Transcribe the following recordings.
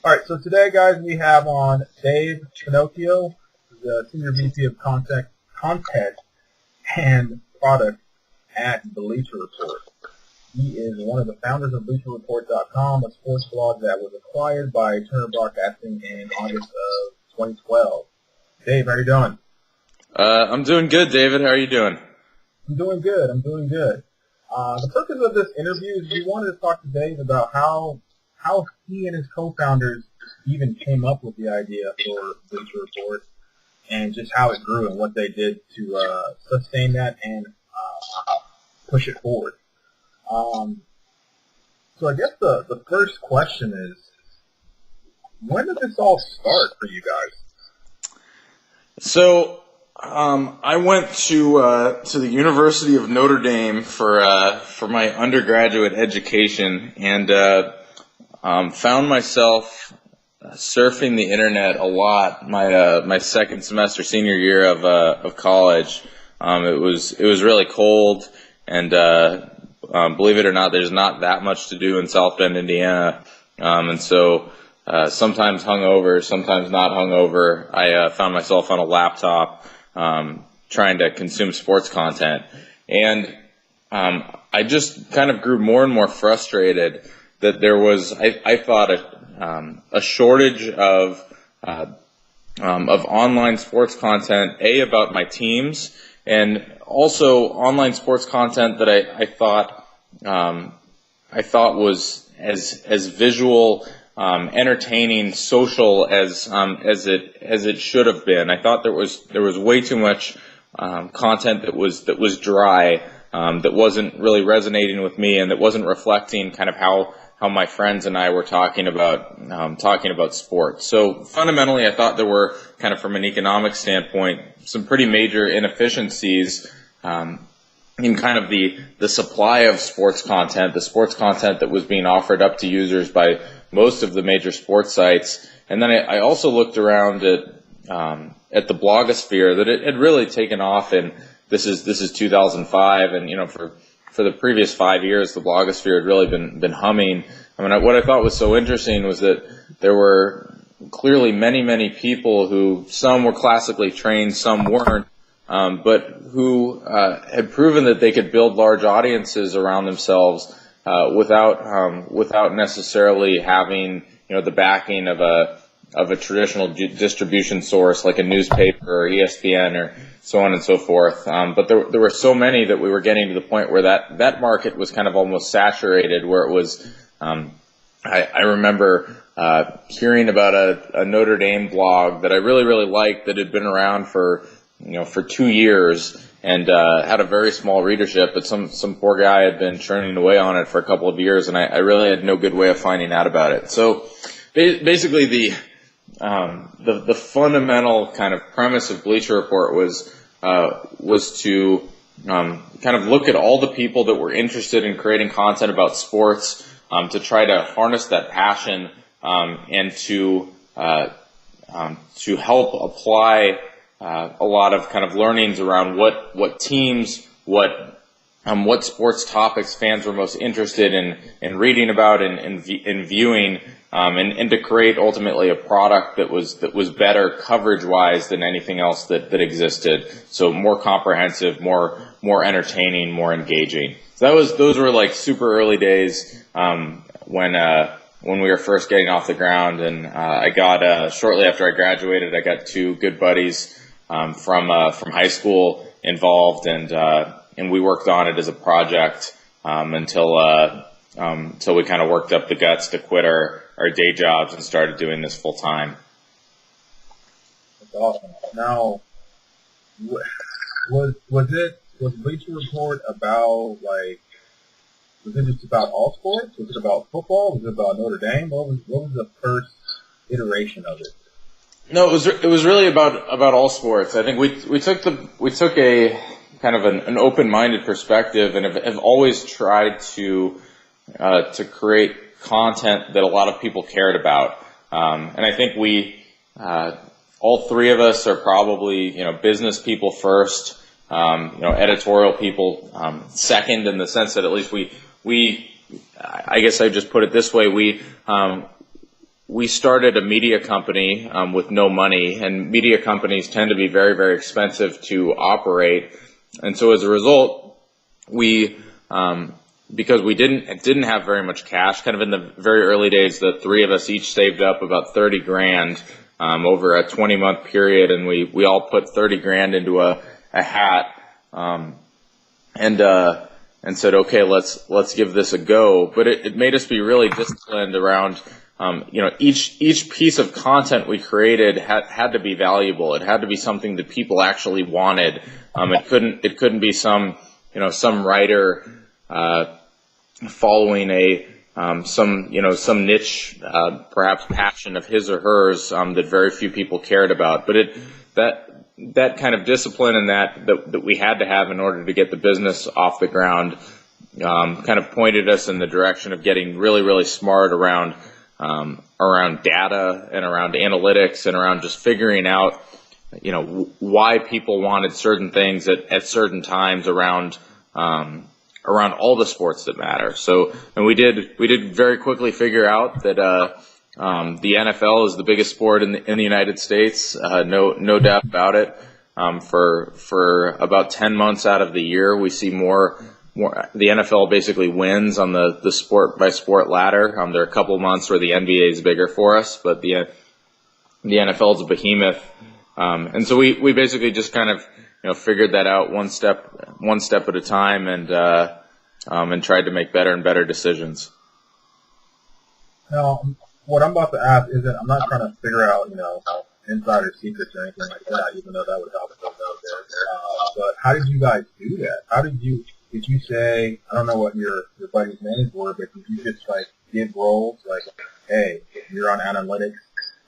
All right, so today, guys, we have on Dave Finocchio, the Senior VP of Content and Product at Bleacher Report. He is one of the founders of BleacherReport.com, a sports blog that was acquired by Turner Broadcasting in August of 2012. Dave, how are you doing? I'm doing good, David. How are you doing? I'm doing good. The purpose of this interview is we wanted to talk to Dave about how he and his co-founders even came up with the idea for Bleacher Report and just how it grew and what they did to sustain that and push it forward. So I guess the first question is, when did this all start for you guys? So, I went to the University of Notre Dame for my undergraduate education, and found myself surfing the internet a lot. My second semester, senior year of college. It was really cold, and believe it or not, there's not that much to do in South Bend, Indiana, and so sometimes hungover, sometimes not hungover. I found myself on a laptop trying to consume sports content, and I just kind of grew more and more frustrated that there was, I thought, a shortage of online sports content, about my teams, and also online sports content that I thought was as visual, entertaining, social as it should have been. I thought there was way too much content that was dry, that wasn't really resonating with me, and that wasn't reflecting kind of how my friends and I were talking about sports. So fundamentally, I thought there were, kind of from an economic standpoint, some pretty major inefficiencies in kind of the supply of sports content, the sports content that was being offered up to users by most of the major sports sites. And then I also looked around at the blogosphere, that it had really taken off, and this is 2005, and for the previous 5 years, the blogosphere had really been humming. I mean, what I thought was so interesting was that there were clearly many people who, some were classically trained, some weren't, but who had proven that they could build large audiences around themselves without necessarily having the backing of a traditional distribution source like a newspaper or ESPN or so on and so forth. But there were so many that we were getting to the point where that market was kind of almost saturated, where it was, I remember hearing about a Notre Dame blog that I really liked, that had been around for 2 years and had a very small readership, but some poor guy had been churning away on it for a couple of years, and I really had no good way of finding out about it. So basically the fundamental kind of premise of Bleacher Report was to kind of look at all the people that were interested in creating content about sports, to try to harness that passion, and to help apply a lot of kind of learnings around what teams, what sports topics fans were most interested in reading about and viewing, and to create ultimately a product that was better coverage wise than anything else that existed. So more comprehensive, more entertaining, more engaging. So those were like super early days when we were first getting off the ground, and I got shortly after I graduated, I got two good buddies from high school involved, and we worked on it as a project until we kind of worked up the guts to quit our day jobs and started doing this full time. That's awesome. Now, was Bleacher Report about, like, was it just about all sports? Was it about football? Was it about Notre Dame? What was the first iteration of it? No, it was really about all sports. I think we took a kind of an open-minded perspective, and have always tried to create content that a lot of people cared about. And I think we all three of us are probably business people first, editorial people second, in the sense that at least we I guess I just put it this way, we we started a media company with no money, and media companies tend to be very, very expensive to operate. And so as a result, we because we didn't have very much cash, kind of in the very early days, the three of us each saved up about 30 grand over a 20-month period, and we all put 30 grand into a hat and said, okay, let's give this a go. But it made us be really disciplined around each piece of content we created had to be valuable. It had to be something that people actually wanted. It couldn't be some writer following some niche perhaps passion of his or hers that very few people cared about. But that kind of discipline and that we had to have in order to get the business off the ground kind of pointed us in the direction of getting really, really smart around data and around analytics and around just figuring out why people wanted certain things at certain times around all the sports that matter. So, and we did very quickly figure out that the NFL is the biggest sport in the United States, no doubt about it. For about 10 months out of the year, we see more. The NFL basically wins on the sport by sport ladder. There are a couple months where the NBA is bigger for us, but the NFL is a behemoth. And so we basically just kind of figured that out one step at a time, and tried to make better and better decisions. Now, what I'm about to ask isn't, I'm not trying to figure out, insider secrets or anything like that, even though that would help us out there. But how did you guys do that? Did you say, I don't know what your buddy's names were, but did you just give roles like, hey, you're on analytics,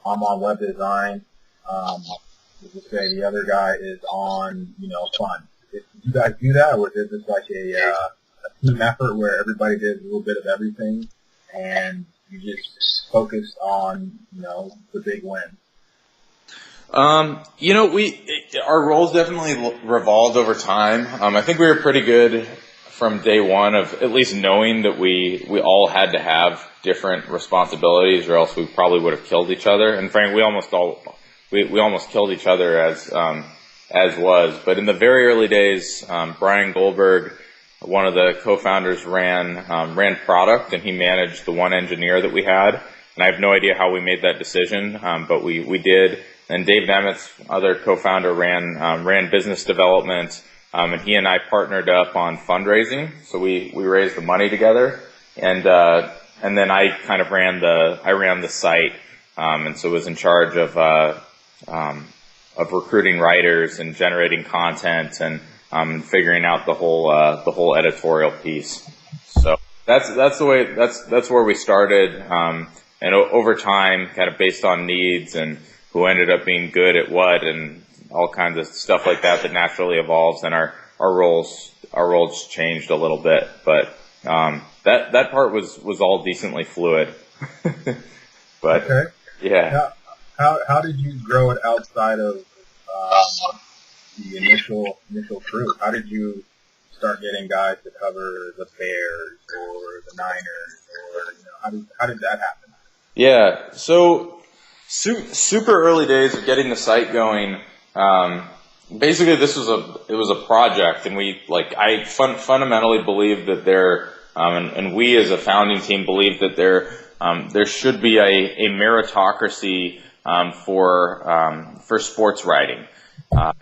I'm on web design, did you say the other guy is on, fun? Did you guys do that, or was it just like a team effort where everybody did a little bit of everything and you just focused on, the big win? Our roles definitely revolved over time. I think we were pretty good from day one of at least knowing that we all had to have different responsibilities, or else we probably would have killed each other. And frankly, we almost killed each other as was. But in the very early days, Brian Goldberg, one of the co-founders, ran product, and he managed the one engineer that we had. And I have no idea how we made that decision, but we did. And Dave Nemitz, other co-founder, ran business development, and he and I partnered up on fundraising. So we raised the money together, and then I kind of ran the site, and so was in charge of recruiting writers and generating content and figuring out the whole editorial piece. So that's where we started, and over time, kind of based on needs and who ended up being good at what and all kinds of stuff like that naturally evolves, and our roles changed a little bit, but that part was all decently fluid. But okay. Yeah. How did you grow it outside of the initial crew? How did you start getting guys to cover the Bears or the Niners, or how did that happen? Yeah, so super early days of getting the site going. Basically, it was a project, and I fundamentally believe that and we as a founding team believe that there should be a meritocracy for sports writing,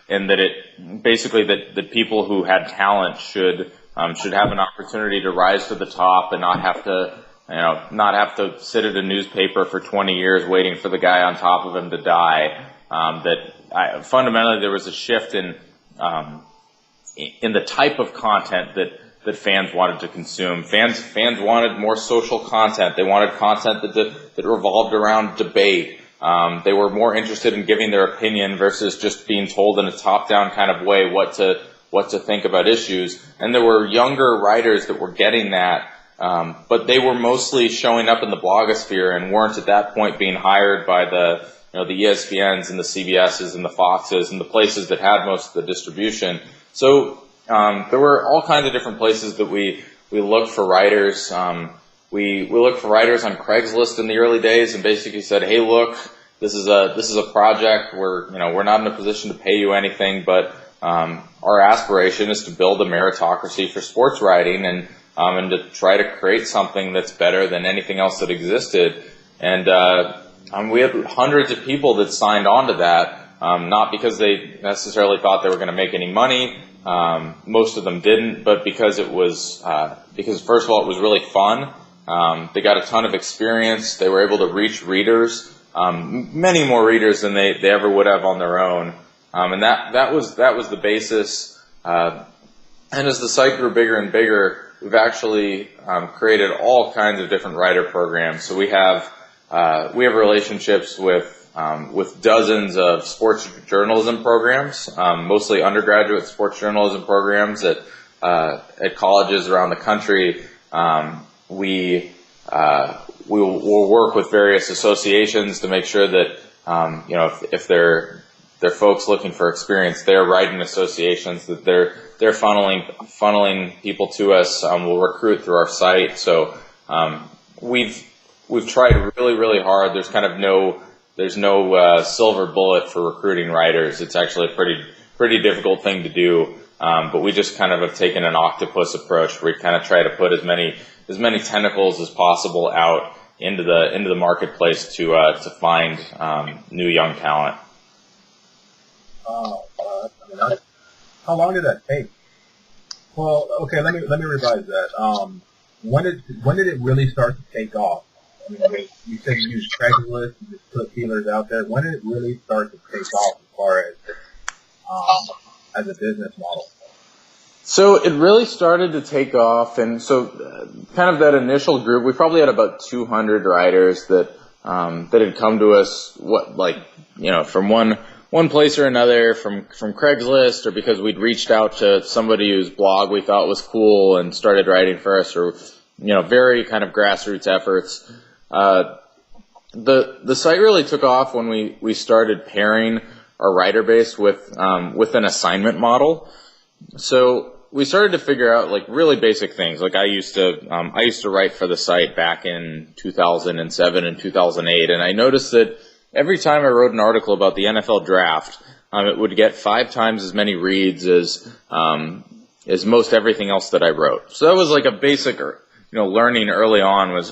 and that people who had talent should have an opportunity to rise to the top and not have to sit at a newspaper for 20 years waiting for the guy on top of him to die. Fundamentally, there was a shift in the type of content that fans wanted to consume. Fans wanted more social content. They wanted content that revolved around debate. They were more interested in giving their opinion versus just being told in a top-down kind of way what to think about issues. And there were younger writers that were getting that, but they were mostly showing up in the blogosphere and weren't at that point being hired by the ESPNs and the CBSs and the Foxes and the places that had most of the distribution. So there were all kinds of different places that we looked for writers. we looked for writers on Craigslist in the early days and basically said, hey, look, this is a project where, we're not in a position to pay you anything, but our aspiration is to build a meritocracy for sports writing and to try to create something that's better than anything else that existed. And we had hundreds of people that signed on to that, not because they necessarily thought they were going to make any money. Most of them didn't, but because because first of all, it was really fun. They got a ton of experience. They were able to reach readers, many more readers than they ever would have on their own. And that was the basis. And as the site grew bigger and bigger, we've actually created all kinds of different writer programs. So we have relationships with dozens of sports journalism programs, mostly undergraduate sports journalism programs at colleges around the country. We'll work with various associations to make sure that if they're folks looking for experience, they're writing associations that they're funneling people to us. We'll recruit through our site. So we've tried really, really hard. There's no silver bullet for recruiting writers. It's actually a pretty difficult thing to do. But we just kind of have taken an octopus approach where we kind of try to put as many tentacles as possible out into the marketplace to find new young talent. How long did that take? Well, okay, let me revise that. When did it really start to take off? I mean, you said you used Craigslist, you just put feelers out there. When did it really start to take off as far as a business model? So it really started to take off, and so kind of that initial group, we probably had about 200 writers that had come to us, from one place or another, from Craigslist, or because we'd reached out to somebody whose blog we thought was cool and started writing for us, or very kind of grassroots efforts. The site really took off when we started pairing our writer base with an assignment model. So we started to figure out really basic things. Like I used to write for the site back in 2007 and 2008, and I noticed that every time I wrote an article about the NFL draft, it would get 5 times as many reads as most everything else that I wrote. So that was like a basic, learning early on was,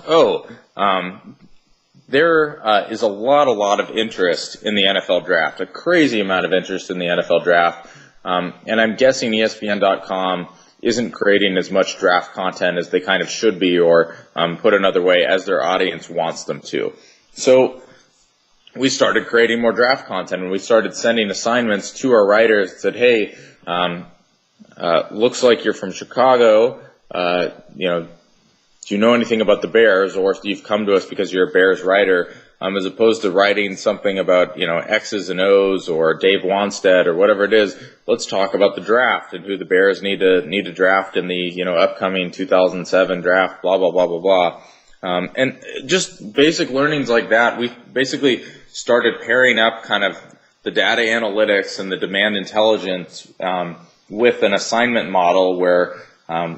there is a lot of interest in the NFL draft, a crazy amount of interest in the NFL draft. And I'm guessing ESPN.com isn't creating as much draft content as they kind of should be, or put another way, as their audience wants them to. So we started creating more draft content, and we started sending assignments to our writers that said, hey, looks like you're from Chicago, do you know anything about the Bears, or if you've come to us because you're a Bears writer, as opposed to writing something about, X's and O's or Dave Wanstead or whatever it is. Let's talk about the draft and who the Bears need to draft in the, upcoming 2007 draft, blah, blah, blah, blah, blah. And just basic learnings like that. We basically started pairing up kind of the data analytics and the demand intelligence, with an assignment model where,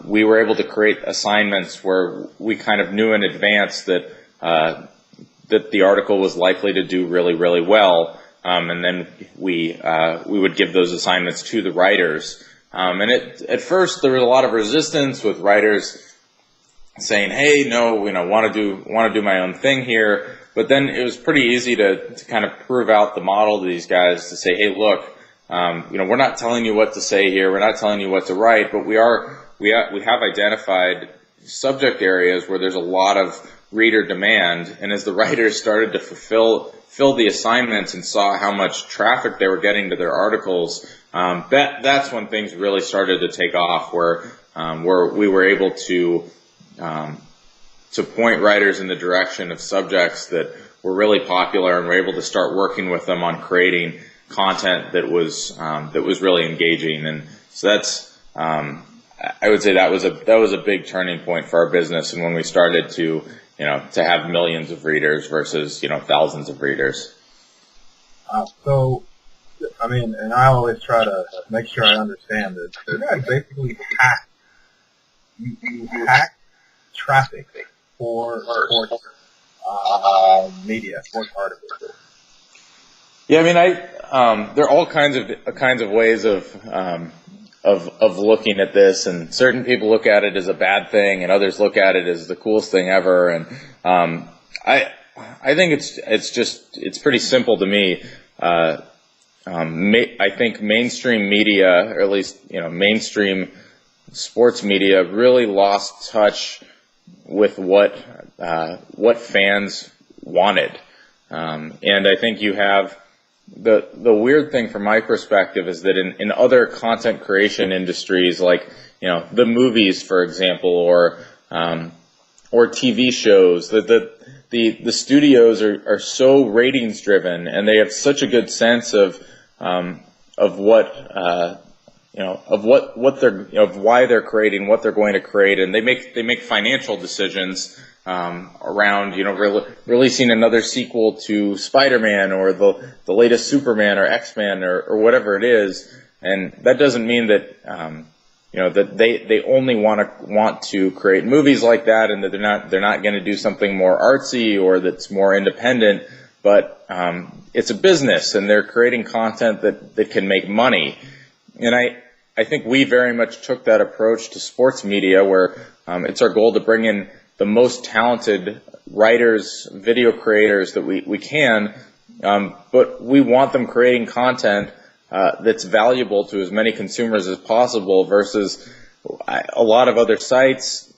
we were able to create assignments where we kind of knew in advance that the article was likely to do really, really well, and then we would give those assignments to the writers. And at first there was a lot of resistance with writers saying, "Hey, no, want to do my own thing here." But then it was pretty easy to kind of prove out the model to these guys to say, "Hey, look, we're not telling you what to say here. We're not telling you what to write, but we have identified subject areas where there's a lot of reader demand." And as the writers started to fill the assignments and saw how much traffic they were getting to their articles, that's when things really started to take off, where we were able to point writers in the direction of subjects that were really popular, and we're able to start working with them on creating content that was really engaging. And so that's I would say that was a big turning point for our business, and when we started to have millions of readers versus thousands of readers. So, I mean, and I always try to make sure I understand this. You guys basically hack traffic for sports media, sports articles? Yeah, I mean, there are all kinds of ways of looking at this, and certain people look at it as a bad thing, and others look at it as the coolest thing ever. And I think it's pretty simple to me. I think mainstream media, or at least mainstream sports media, really lost touch with what fans wanted, and I think you have the weird thing from my perspective is that in other content creation industries, like the movies, for example, or TV shows, the studios are so ratings driven, and they have such a good sense of why they're creating what they're going to create, and they make financial decisions around releasing another sequel to Spider-Man or the latest Superman or X-Men or whatever it is. And that doesn't mean that that they only want to create movies like that, and that they're not going to do something more artsy or that's more independent. But it's a business, and they're creating content that can make money. And I think we very much took that approach to sports media, where it's our goal to bring in the most talented writers, video creators that we can, but we want them creating content that's valuable to as many consumers as possible, versus a lot of other sites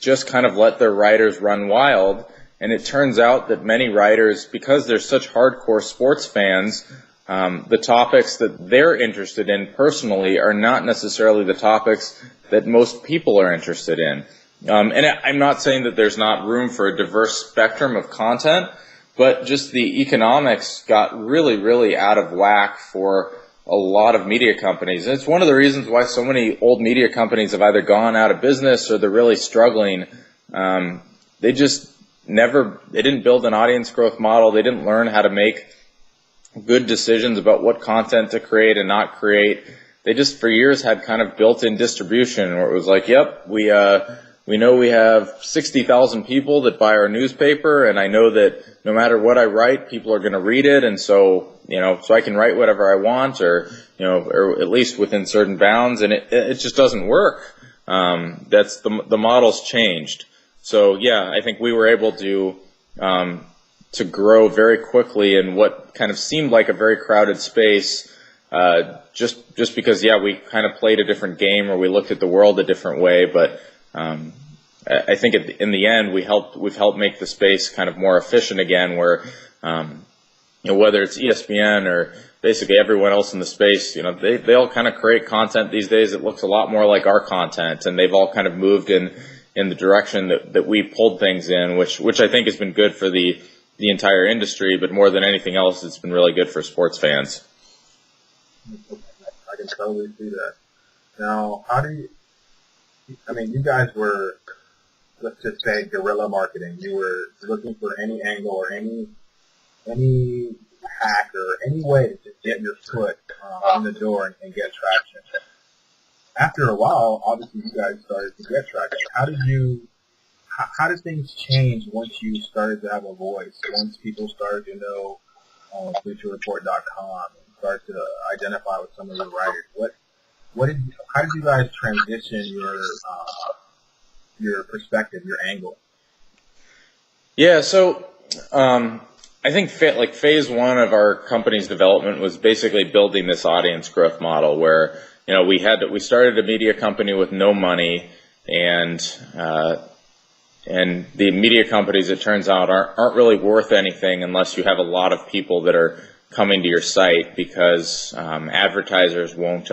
just kind of let their writers run wild. And it turns out that many writers, because they're such hardcore sports fans, the topics that they're interested in personally are not necessarily the topics that most people are interested in. And I'm not saying that there's not room for a diverse spectrum of content, but just the economics got really, really out of whack for a lot of media companies. And it's one of the reasons why so many old media companies have either gone out of business or they're really struggling. They didn't build an audience growth model. They didn't learn how to make good decisions about what content to create and not create. They just for years had kind of built-in distribution, where it was like, yep, we know we have 60,000 people that buy our newspaper, and I know that no matter what I write, people are going to read it, and so I can write whatever I want, or at least within certain bounds, and it just doesn't work. That's the model's changed. So yeah, I think we were able to grow very quickly in what kind of seemed like a very crowded space, just because we kind of played a different game, or we looked at the world a different way, but I think in the end we've helped make the space kind of more efficient again, where whether it's ESPN or basically everyone else in the space, they all kind of create content these days that looks a lot more like our content, and they've all kind of moved in the direction that we pulled things in, which I think has been good for the entire industry, but more than anything else, it's been really good for sports fans. I can totally see that. Now, you guys were, let's just say, guerrilla marketing. You were looking for any angle or any hack or any way to just get your foot in the door and get traction. After a while, obviously, you guys started to get traction. How did things change once you started to have a voice? Once people started to know BleacherReport.com and start to identify with some of your writers? How did you guys transition your perspective, your angle? Yeah, so I think phase one of our company's development was basically building this audience growth model, where we started a media company with no money, and the media companies, it turns out, aren't really worth anything unless you have a lot of people that are coming to your site, because advertisers won't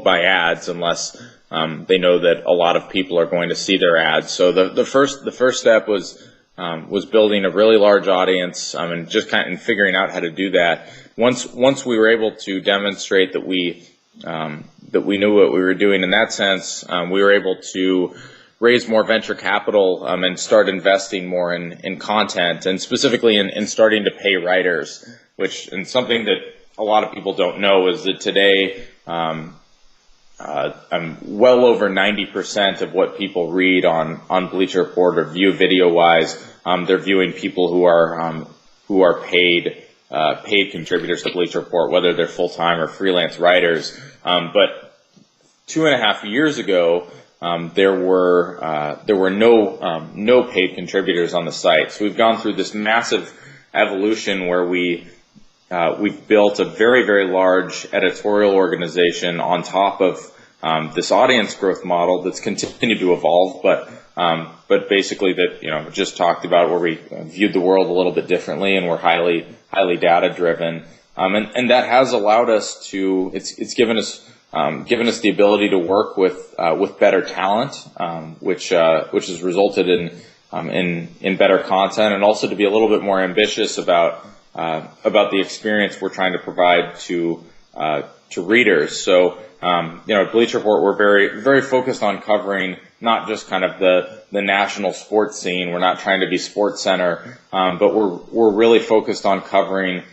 buy ads unless they know that a lot of people are going to see their ads. So the first step was building a really large audience, and just kind of figuring out how to do that. Once we were able to demonstrate that we knew what we were doing in that sense, we were able to raise more venture capital and start investing more in content, and specifically in starting to pay writers, and something that a lot of people don't know is that today well over 90% of what people read on Bleacher Report or view video-wise, they're viewing people who are paid contributors to Bleacher Report, whether they're full-time or freelance writers. But 2.5 years ago, there were no paid contributors on the site. So we've gone through this massive evolution where we've built a very, very large editorial organization on top of this audience growth model that's continued to evolve, but basically that just talked about, where we viewed the world a little bit differently, and we're highly data driven, and that has allowed us to it's given us the ability to work with better talent, which has resulted in better content, and also to be a little bit more ambitious about the experience we're trying to provide to readers. So, at Bleacher Report, we're very, very focused on covering not just kind of the national sports scene. We're not trying to be Sports Center, but we're really focused on covering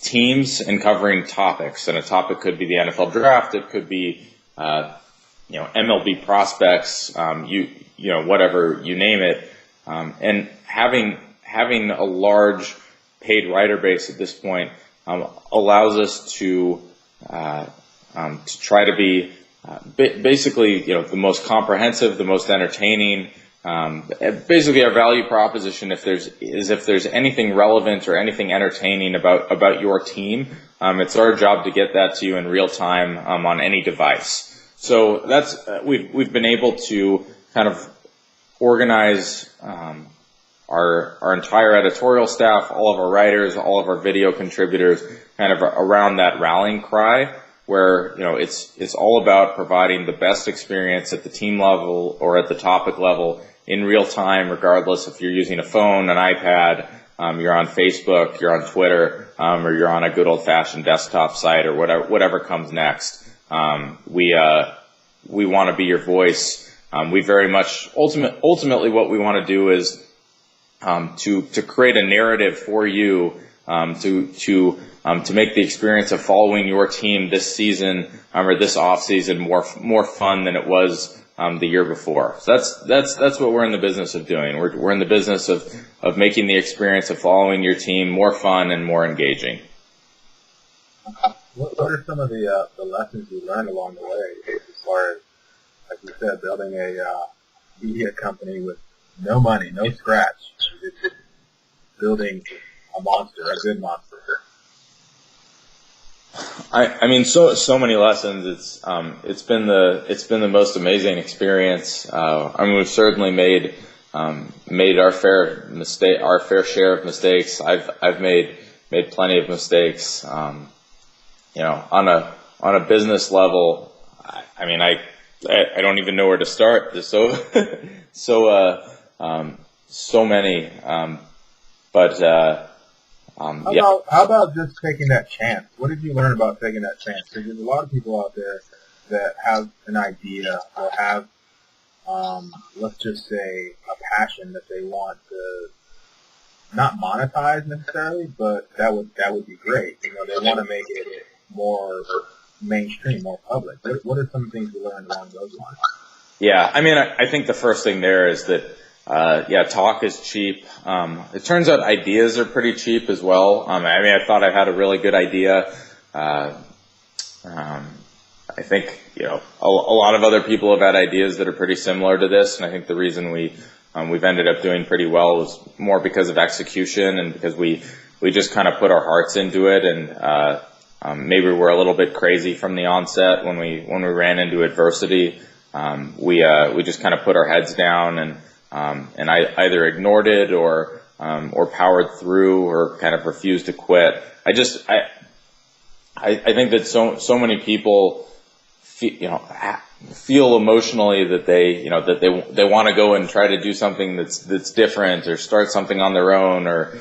teams and covering topics. And a topic could be the NFL draft. It could be MLB prospects. Whatever you name it. And having a large paid writer base at this point allows us to try to be basically the most comprehensive, the most entertaining. Basically, our value proposition, if there's anything relevant or anything entertaining about your team, it's our job to get that to you in real time on any device. So that's we've been able to kind of organize our entire editorial staff, all of our writers, all of our video contributors, kind of around that rallying cry, where it's all about providing the best experience at the team level or at the topic level in real time, regardless if you're using a phone, an iPad, you're on Facebook, you're on Twitter, or you're on a good old-fashioned desktop site, or whatever comes next. We want to be your voice. We very much ultimately what we want to do is to create a narrative for you, to make the experience of following your team this season or this off season more fun than it was the year before. So that's what we're in the business of doing. We're in the business of making the experience of following your team more fun and more engaging. What are some of the lessons you learned along the way, as far as, like you said, building a media company with no money, no scratch, just building a monster, a good monster? I mean, so many lessons. It's been the most amazing experience. I mean, we've certainly made our fair share of mistakes. I've made plenty of mistakes. On a business level, I mean, I don't even know where to start. There's so many. How about just taking that chance? What did you learn about taking that chance? Because there's a lot of people out there that have an idea or have, let's just say, a passion that they want to not monetize necessarily, but that would be great. They want to make it more mainstream, more public. What are some things you learned along those lines? Yeah, I mean, I think the first thing there is that talk is cheap. It turns out ideas are pretty cheap as well. I mean, I thought I had a really good idea. I think, a lot of other people have had ideas that are pretty similar to this, and I think the reason we've ended up doing pretty well was more because of execution and because we just kind of put our hearts into it, and maybe we're a little bit crazy from the onset when we ran into adversity. We just kind of put our heads down and I either ignored it or powered through or kind of refused to quit. I think that so many people feel emotionally that they want to go and try to do something that's different or start something on their own or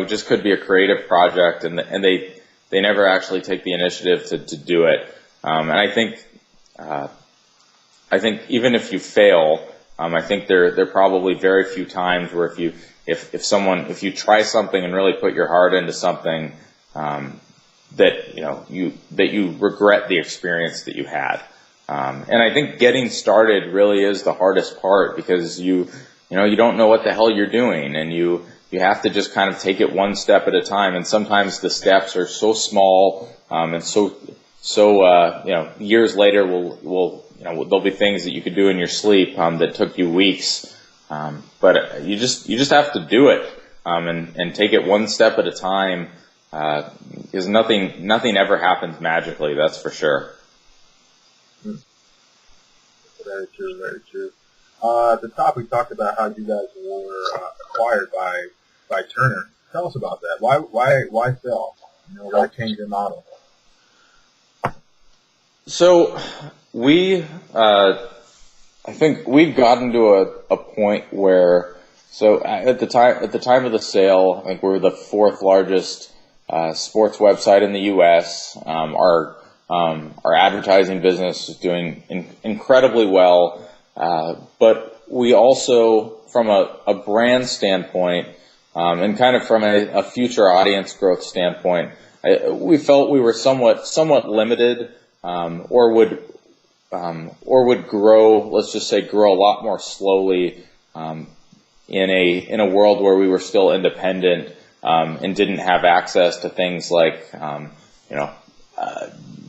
just could be a creative project and they never actually take the initiative to do it. And I think even if you fail, I think there are probably very few times where if you try something and really put your heart into something, that you regret the experience that you had. And I think getting started really is the hardest part, because you don't know what the hell you're doing, and you have to just kind of take it one step at a time. And sometimes the steps are so small, and so years later there'll be things that you could do in your sleep that took you weeks. But you just have to do it, and take it one step at a time, because nothing ever happens magically. That's for sure. Very true, very true. At the top, we talked about how you guys were acquired by Turner. Tell us about that. Why sell? Why change your model? So I think we've gotten to a point where, so at the time of the sale, I think we were the fourth largest sports website in the U.S. Our advertising business is doing incredibly well, but we also, from a brand standpoint, and kind of from a future audience growth standpoint, we felt we were somewhat limited, or would grow, let's just say grow a lot more slowly, in a world where we were still independent, and didn't have access to things like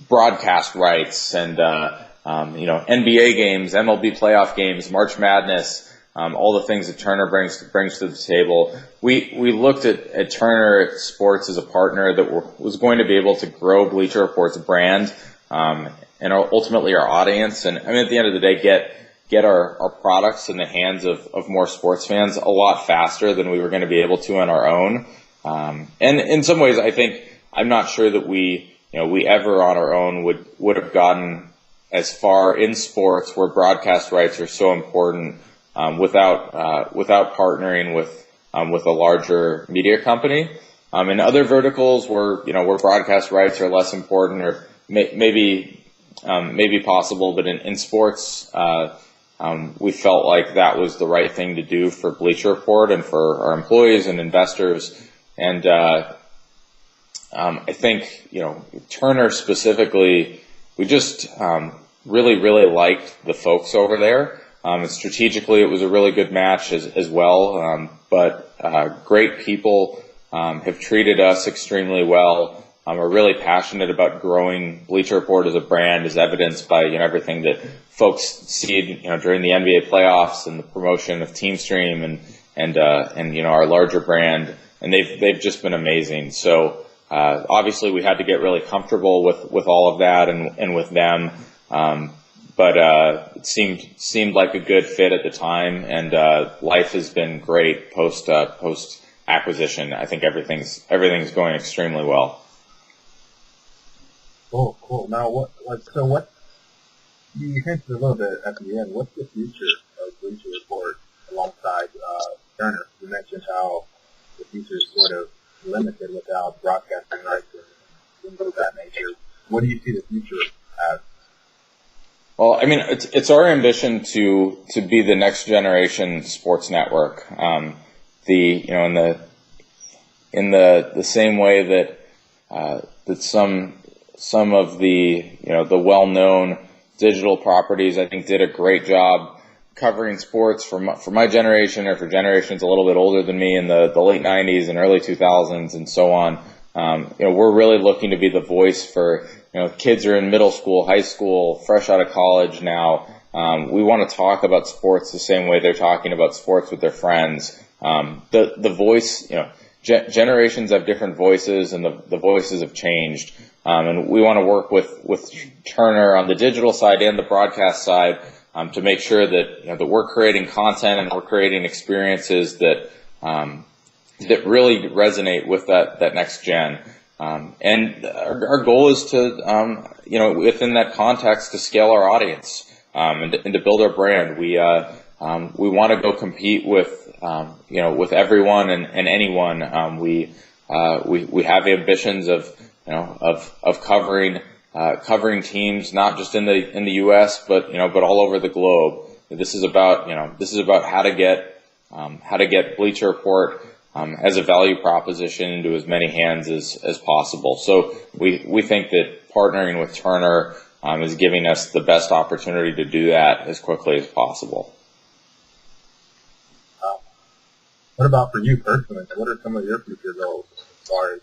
broadcast rights and NBA games, MLB playoff games, March Madness, all the things that Turner brings to the table. We looked at Turner Sports as a partner that was going to be able to grow Bleacher Report's brand, and ultimately our audience. And I mean, at the end of the day, get our products in the hands of more sports fans a lot faster than we were going to be able to on our own. And in some ways, I think, I'm not sure that we ever on our own would have gotten as far in sports, where broadcast rights are so important, without partnering with a larger media company. In other verticals where broadcast rights are less important, or maybe possible, but in sports, we felt like that was the right thing to do for Bleacher Report and for our employees and investors. And I think Turner specifically, we just really liked the folks over there. And strategically, it was a really good match as well. But great people have treated us extremely well. We're really passionate about growing Bleacher Report as a brand, as evidenced by everything that folks see during the NBA playoffs and the promotion of TeamStream and our larger brand, and they've just been amazing. So obviously we had to get really comfortable with all of that and with them, but it seemed like a good fit at the time, and life has been great post acquisition. I think everything's going extremely well. Cool. Now, what you hinted a little bit at the end. What's the future of Bleacher Report alongside Turner? You mentioned how the future is sort of limited without broadcasting rights and things of that nature. What do you see the future as? Well, I mean, it's our ambition to be the next generation sports network. In the same way that some of the the well-known digital properties, I think, did a great job covering sports for my generation, or for generations a little bit older than me, in the late 90s and early 2000s and so on. We're really looking to be the voice for kids are in middle school, high school, fresh out of college now. We want to talk about sports the same way they're talking about sports with their friends. The voice, generations have different voices, and the voices have changed. And we want to work with Turner on the digital side and the broadcast side, to make sure that that we're creating content and we're creating experiences that really resonate with that next gen. And our goal is to within that context, to scale our audience, and to build our brand. We want to go compete with everyone and anyone. We have ambitions of covering teams, not just in the U.S. but all over the globe. This is about how to get Bleacher Report as a value proposition into as many hands as possible. So we think that partnering with Turner is giving us the best opportunity to do that as quickly as possible. What about for you personally? What are some of your future goals as far as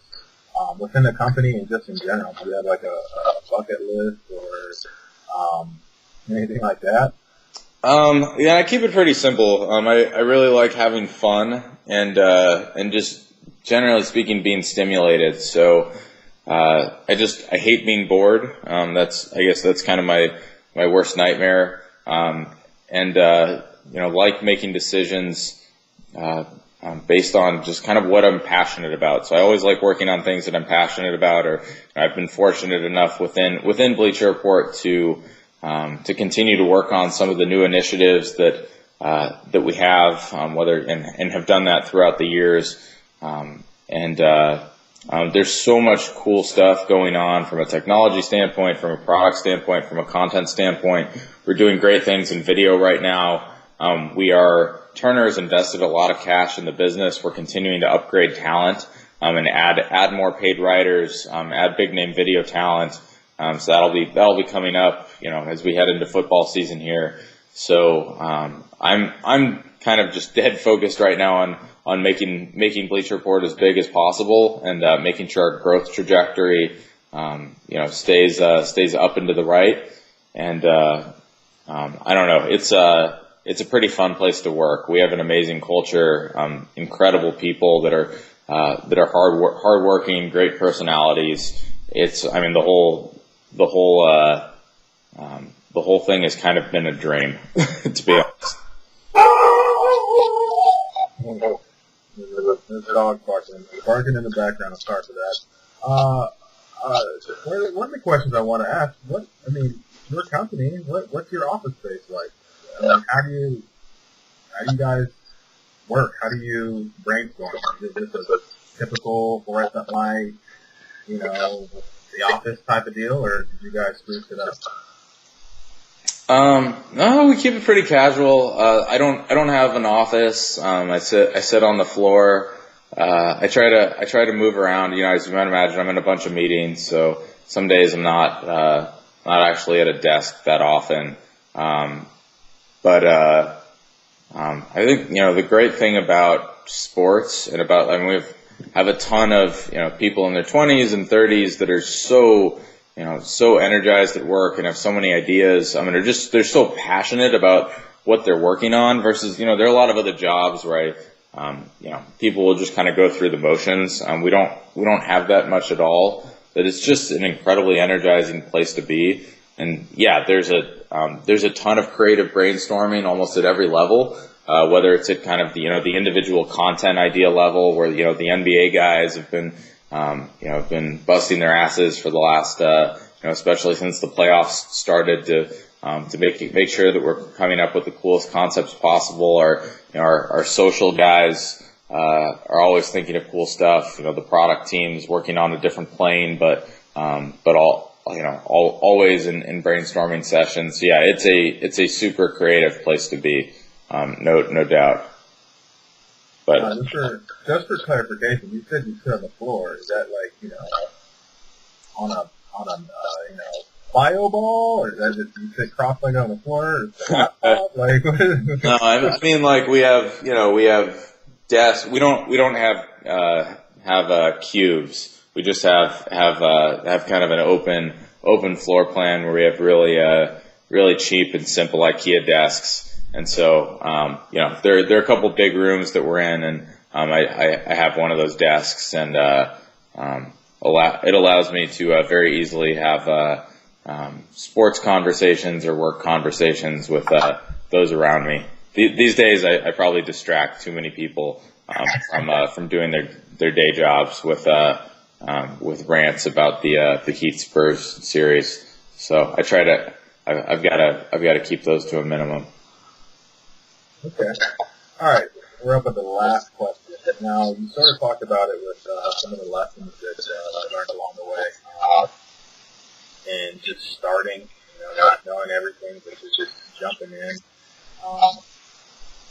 within the company and just in general? Do you have like a bucket list or anything like that? Yeah, I keep it pretty simple. I really like having fun and just generally speaking being stimulated. So I hate being bored. I guess that's kind of my worst nightmare. Like making decisions based on just kind of what I'm passionate about. So I always like working on things that I'm passionate about, or I've been fortunate enough within Bleacher Report to continue to work on some of the new initiatives that we have, and have done that throughout the years. There's so much cool stuff going on from a technology standpoint, from a product standpoint, from a content standpoint. We're doing great things in video right now. Turner has invested a lot of cash in the business. We're continuing to upgrade talent, and add more paid writers, add big name video talent. So that'll be coming up, as we head into football season here. So, I'm kind of just dead focused right now on making Bleacher Report as big as possible, and making sure our growth trajectory, stays up and to the right. And I don't know, it's a pretty fun place to work. We have an amazing culture, incredible people that are hardworking, great personalities. The whole thing has kind of been a dream, to be honest. There's a dog barking in the background. I'm sorry for that. One of the questions I want to ask, your company, what's your office space like? How do you guys work? How do you brainstorm? Is this a typical fluorescent light, the office type of deal, or did you guys spruce it up? No, we keep it pretty casual. I don't have an office. I sit on the floor. I try to move around. As you might imagine, I'm in a bunch of meetings, so some days I'm not actually at a desk that often. I think, the great thing about sports and we have a ton of, people in their 20s and 30s that are so energized at work and have so many ideas. They're so passionate about what they're working on versus, there are a lot of other jobs where people will just kind of go through the motions. We don't have that much at all. But it's just an incredibly energizing place to be. And yeah, there's a ton of creative brainstorming almost at every level, whether it's at kind of the individual content idea level where, the NBA guys have been busting their asses for the last, especially since the playoffs started to make sure that we're coming up with the coolest concepts possible. Our social guys, are always thinking of cool stuff. The product team's working on a different plane, but always in brainstorming sessions. So yeah, it's a super creative place to be, no doubt. But just for clarification, you said you sit on the floor. Is that like on a bio ball, or is that just you sit cross-legged on the floor? Or is that like what is it? No, I mean like we have desks. We don't have cubes. We just have kind of an open floor plan where we have really cheap and simple IKEA desks. And so, there are a couple big rooms that we're in, and I have one of those desks, and it allows me to very easily have sports conversations or work conversations with those around me. These days, I probably distract too many people from doing their day jobs with rants about the Heat Spurs series. So I've got to keep those to a minimum. Okay. All right. We're up at the last question. Now, you sort of talked about it with some of the lessons that I learned along the way, and just starting, not knowing everything, but just jumping in.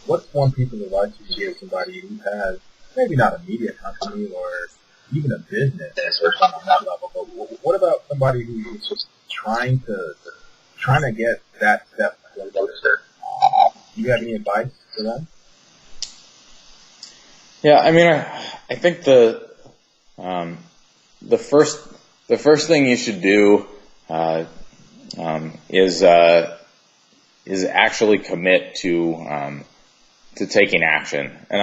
What's one piece of advice you can give somebody who has maybe not a media company or even a business on that level, but what about somebody who's just trying to get that step closer? Do you have any advice for them? Yeah, I mean, I think the first thing you should do is actually commit to taking action. And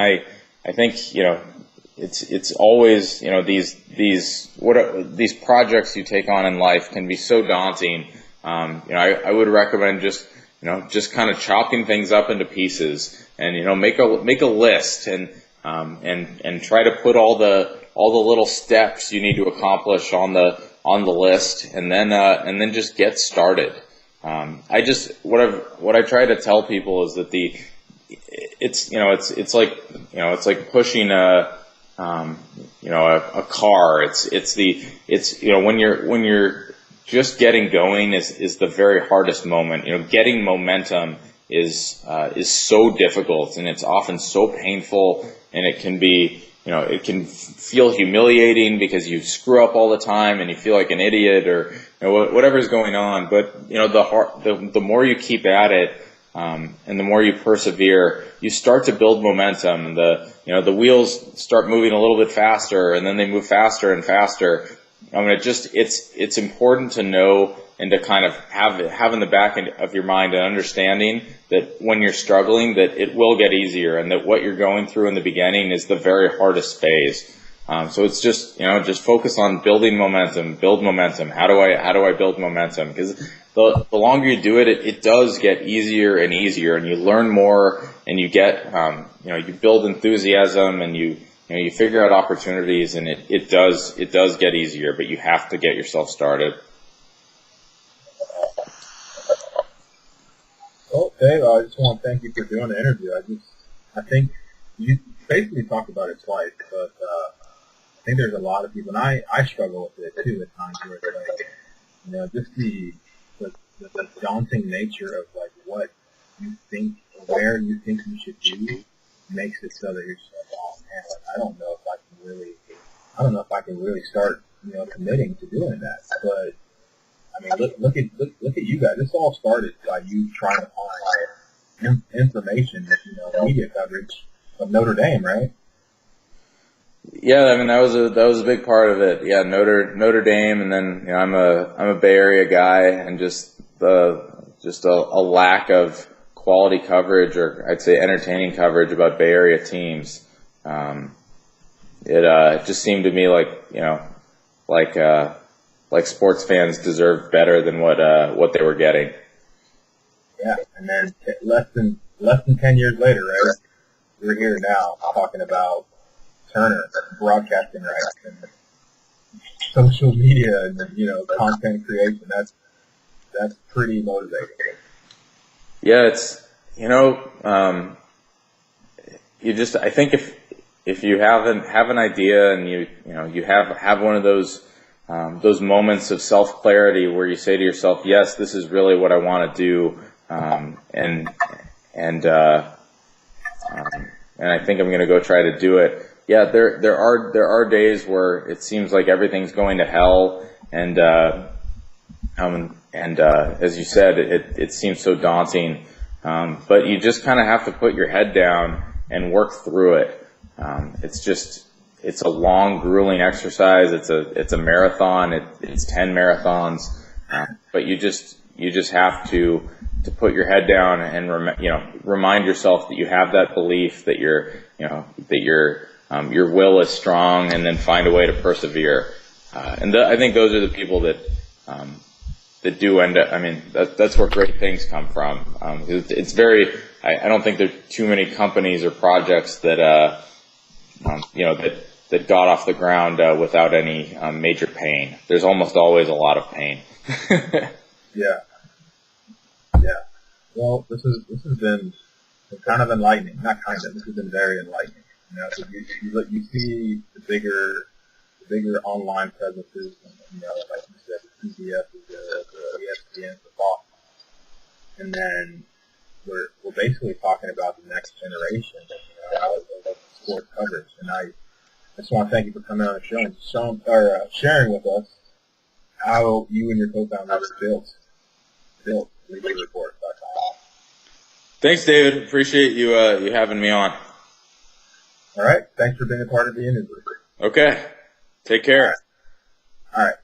I think, you know, it's always, you know, these projects you take on in life can be so daunting. You know, I would recommend just kind of chopping things up into pieces, and, you know, make a list, and try to put all the little steps you need to accomplish on the list, and then just get started. What I try to tell people is that it's like pushing a car. It's when you're just getting going is the very hardest moment. You know, getting momentum is so difficult, and it's often so painful, and it can be, you know, it can feel humiliating because you screw up all the time and you feel like an idiot, or, you know, whatever's going on. But, you know, the more you keep at it, and the more you persevere, you start to build momentum. The wheels start moving a little bit faster, and then they move faster and faster. I mean, it's important to know, and to kind of have in the back end of your mind an understanding that when you're struggling, that it will get easier, and that what you're going through in the beginning is the very hardest phase. So it's just, you know, just focus on building momentum, build momentum. How do I build momentum? Because the longer you do it, it does get easier and easier, and you learn more, and you get, you build enthusiasm, and you figure out opportunities, and it does get easier, but you have to get yourself started. Well, Dave, I just want to thank you for doing the interview. I think you basically talked about it twice, but I think there's a lot of people, and I struggle with it too at times, where it's like, you know, just the daunting nature of like what you think, where you think you should be, makes it so that you're just like, oh man, like, I don't know if I can really start, you know, committing to doing that. But I mean, look at you guys. This all started by you trying to find information, you know, media coverage of Notre Dame, right? Yeah, I mean, that was a big part of it. Yeah, Notre Dame, and then, you know, I'm a Bay Area guy, and just a lack of quality coverage, or I'd say entertaining coverage about Bay Area teams. It just seemed to me like, you know, like sports fans deserved better than what they were getting. Yeah, and then less than 10 years later, right? We're here now talking about Turner, broadcasting rights, and social media, and, you know, content creation. That's pretty motivating. Yeah, it's, you know, I think if you have an idea, and you have one of those moments of self-clarity where you say to yourself, yes, this is really what I want to do, and I think I'm going to go try to do it. Yeah, there are days where it seems like everything's going to hell, and as you said, it seems so daunting, but you just kind of have to put your head down and work through it. It's a long, grueling exercise. It's a marathon. It's 10 marathons, but you just have to put your head down and remind yourself that you have that belief, that your will is strong, and then find a way to persevere. I think those are the people that do end up. I mean, that's where great things come from. It's very. I don't think there are too many companies or projects that that got off the ground without any major pain. There's almost always a lot of pain. Yeah. Well, this has been kind of enlightening. Not kind of. This has been very enlightening. You know, so you see the bigger online presences, and, you know, like you said, the CBS, the ESPN, the Fox, and then we're basically talking about the next generation. You know, Report coverage. And I just want to thank you for coming on the show and sharing with us how you and your co-founders built BleacherReport.com. Thanks, David. Appreciate you having me on. All right. Thanks for being a part of the interview. Okay. Take care. All right.